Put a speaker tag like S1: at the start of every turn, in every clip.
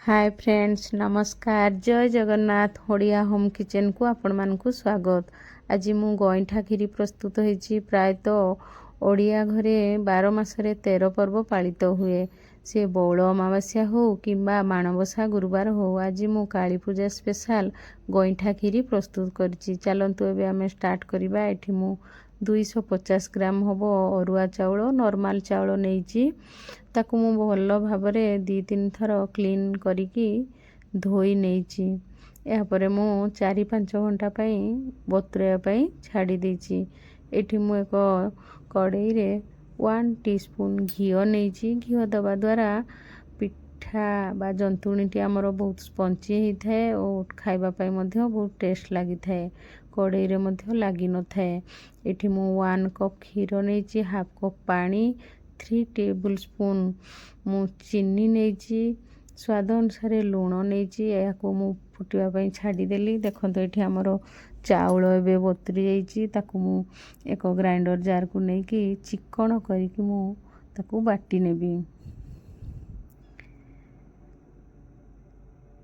S1: Hi friends, नमस्कार। जय Jagannath. Odia home kitchen को आपण मानकु स्वागत। आज मु गईठा खीरी प्रस्तुत होईची। प्रायतः ओडिया घरे 12 मासरे 13 पर्व पालित हुए। से बौल अमावास्या हो किंबा माणबसा गुरुवार हो। आज मु काली पूजा स्पेशल गईठा खीरी प्रस्तुत करची। चलंतु एबे आमे स्टार्ट करिबा। एठी मु 250 ग्राम होबो अरुआ चाउल नॉर्मल चाउल नेइची। ताकू मु भल भाबरे 2-3 थर क्लीन करिकी धोई नेइची। या परे मु 4-5 घंटा पई बतुरेया पई छाड़ी देइची। एठी मु एक कड़ाई रे 1 टीस्पून घिओ नेइची। घिओ दबा द्वारा पिठा बा जंतुणीटी आमर बहुत स्पंची ही थाए और खाइबा पई मध्य बहुत टेस्ट लागि थाए। कड़ाई रे मध्य लागि न थाए। एठी मु 1 कप खीर नेइची, हाफ कप पानी, 3 टेबल स्पून मु चीनी नेइची, स्वाद अनुसार लूण नेइची। याको मु फुटिवा पई छाड़ी देली। देखंतो एठी हमरो चाउल एबे बतुरी जाईची। ताकू मु एक ग्राइंडर जार को नेकी चिकन करिकी मु ताकू बाटी नेबी।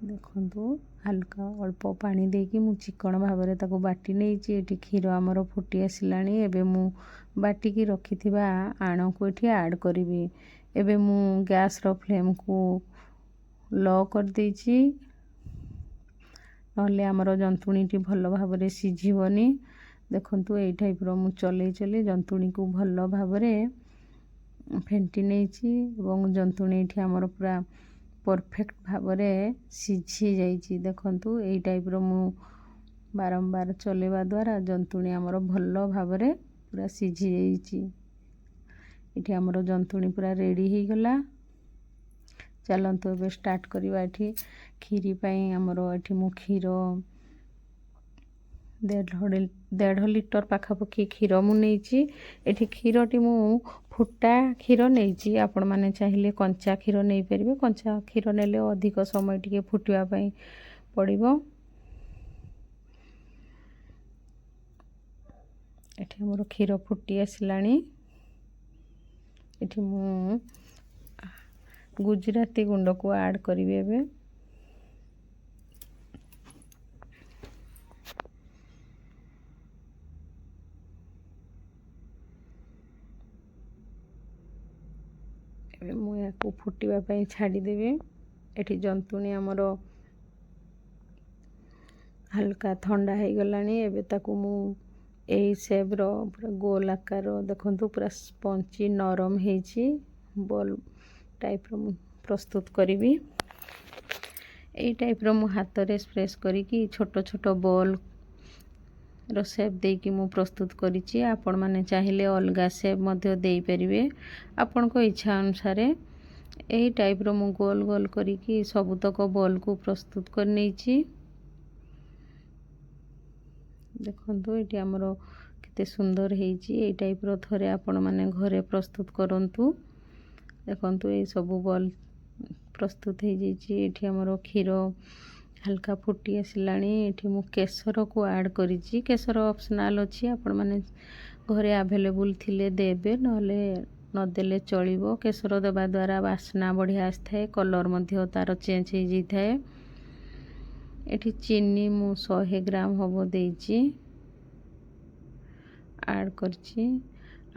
S1: देखंतो हल्का अल्प पानी देकी मु चिकन भाबरे ताकू बाटी नेइची। एठी खीर हमरो फुटी आसिलानी। एबे मु बाटी की रखिथिबा आण को एठी ऐड करिवि। एबे मु गैस रो फ्लेम को लो कर देइची, नहले हमरो जंतुणीटी भल भाबरे सिझिबनी। देखंतु एई टाइप रो मु चले चले जंतुणी को भल भाबरे फेंटी नेइची एवं जंतुणी एठी हमरो पूरा परफेक्ट भाबरे सिझी जाईची। देखंतु एई टाइप रो मु बारंबार चलेबा द्वारा जंतुणी हमरो भल भाबरे पूरा सिझी जाईची। एठी हमरो जंतुणी पूरा रेडी ही गला। चलंतु एबे स्टार्ट करिबा। एठी खीरी पई हमरो एठी मु खीर 1.5 लिटर पाखापाखि खीर मु नेइची। एठी खीरटी मु फुटा खीर नेइची। आपण माने चाहिले कंचा खीर नेइ परिबे। कंचा खीर नेले अधिक समय टिके फुटिवा पई पड़िबो। एठी हमरो खीर फुटी आसिलानी। एठी मु गुजराती गुंड को ऐड करिवे। एबे एबे मु याको फुटिवा पई छाड़ी देबे। एठी जंतुणी हमरो हल्का ठंडा है गलानी। एबे ताकू मु एई शेप रो पूरा गोल आकार देखंतु पूरा स्पंची नरम हेची बॉल टाइप रो मु प्रस्तुत करिवि। एई टाइप रो मु हाथ रे स्प्रेस करिकी छोटो छोटो बॉल रो शेप देकी मु प्रस्तुत करिची। आपण माने चाहिले अलगा शेप मध्य देई परिबे आपण को इच्छा अनुसार। एई टाइप रो मु गोल गोल करिकी सबुतक बॉल को प्रस्तुत कर नेइची। देखंतु एटी हमरो केते सुंदर हेची। एई टाइप रो थरे आपण माने घरे प्रस्तुत करंतु। देखंतु ए सब बॉल प्रस्तुत हे जेची। एठी हमरो खीर हल्का फुटी आसिलानी। एठी मु केसर को ऐड करिची। केसर ऑप्शनल अछि, आपण माने घरे अवेलेबल थिले देबे, नहले न देले चलिबो। केसर देबा द्वारा वासना बढ़िया आस्थाय, कलर मध्य तार चेंज हे जेथाय। एठी चीनी मु 100 ग्राम होबो देइची ऐड करची।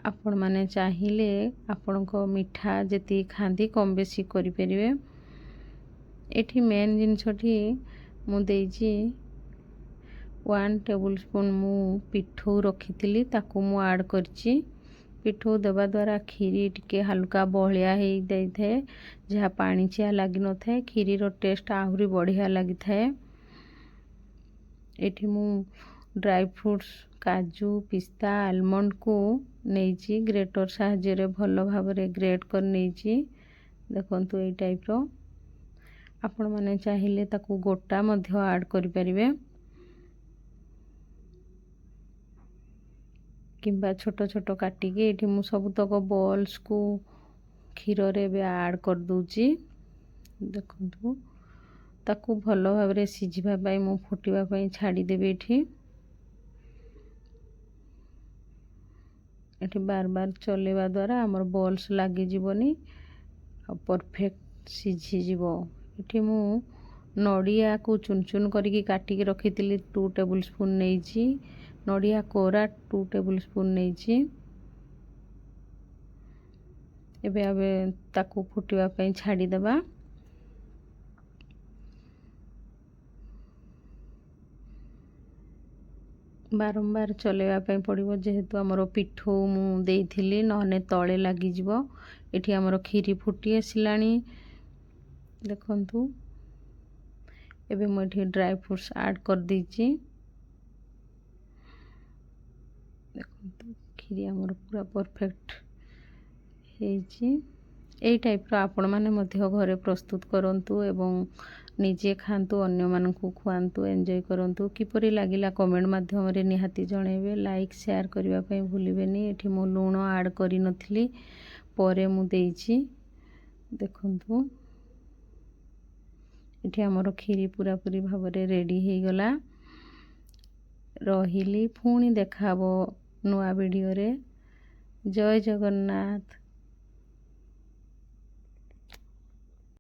S1: आपण माने चाहिले आपण को मिठा जेती खांदी कम बेसी करि परिबे। एठी मेन जिनसठी मु देइची 1 टेबल स्पून मु पिठौ रखितिली ताकू मु ऐड करची। पिठौ देबा द्वारा खीरी टिके हल्का बहलिया हे दैथाय, जहा पानी चिया लागि न थाए। खीरी रो टेस्ट आहुरी बढ़िया लागि थाए। एठी मु ड्राई फ्रूट्स काजू पिस्ता आलमंड को नेइची। ग्रेटर साहाଯ୍ୟ रे भल भाबरे ग्रेट कर नेइची। देखंतु एई टाइप रो आपण माने चाहिले ताकू गोटा मध्य ऐड करि परिबे किंबा छोटो छोटो काटी के। एठी मु सब तक बॉल्स को खीर रे बे ऐड कर दूची। देखंतु ताकू भल भाबरे सिझिबा पई मु फुटिबा पई छाड़ी देबे। एठी बार बार चलेबा द्वारा हमर बॉल्स लागि जीवनी परफेक्ट सिझी जीवो। ଏଠି ମୁଁ ନଡ଼ିଆକୁ ଚୁନ ଚୁନ କରିକି କାଟିକି ରଖିଥିଲି 2 ଟେବୁଲ ସ୍ପୁନ୍ ନେଇଛି। ନଡ଼ିଆ କୋରା 2 ଟେବୁଲ ସ୍ପୁନ୍ ନେଇଛି। ଏବେ ଆମେ ତାକୁ ଫୁଟିବା ପାଇଁ ଛାଡ଼ିଦେବା। ବାରମ୍ବାର ଚଲେଇବା ପାଇଁ ପଡ଼ିବ, ଯେହେତୁ ଆମର ପିଠଉ ମୁଁ ଦେଇଥିଲି, ନହେଲେ ତଳେ ଲାଗିଯିବ। ଏଠି ଆମର କ୍ଷୀରି ଫୁଟି ଆସିଲାଣି ଦେଖନ୍ତୁ। ଏବେ ମୁଁ ଏଠି ଡ୍ରାଏ ଫ୍ରୁଟ୍ସ ଆଡ଼୍ କରିଦେଇଛି। ଦେଖନ୍ତୁ କ୍ଷୀରି ଆମର ପୁରା ପରଫେକ୍ଟ ହେଇଛି। ଏଇ ଟାଇପ୍ର ଆପଣମାନେ ମଧ୍ୟ ଘରେ ପ୍ରସ୍ତୁତ କରନ୍ତୁ ଏବଂ ନିଜେ ଖାଆନ୍ତୁ, ଅନ୍ୟମାନଙ୍କୁ ଖୁଆନ୍ତୁ, ଏନ୍ଜୟ କରନ୍ତୁ। କିପରି ଲାଗିଲା କମେଣ୍ଟ ମାଧ୍ୟମରେ ନିହାତି ଜଣାଇବେ। ଲାଇକ୍ ସେୟାର କରିବା ପାଇଁ ଭୁଲିବେନି। ଏଠି ମୁଁ ଲୁଣ ଆଡ଼୍ କରିନଥିଲି, ପରେ ମୁଁ ଦେଇଛି। ଦେଖନ୍ତୁ ଏଠି ଆମର କ୍ଷୀରି ପୁରାପୁରି ଭାବରେ ରେଡ଼ି ହେଇଗଲା। ରହିଲି, ପୁଣି ଦେଖା ହବ ନୂଆ ଭିଡ଼ିଓରେ। ଜୟ ଜଗନ୍ନାଥ।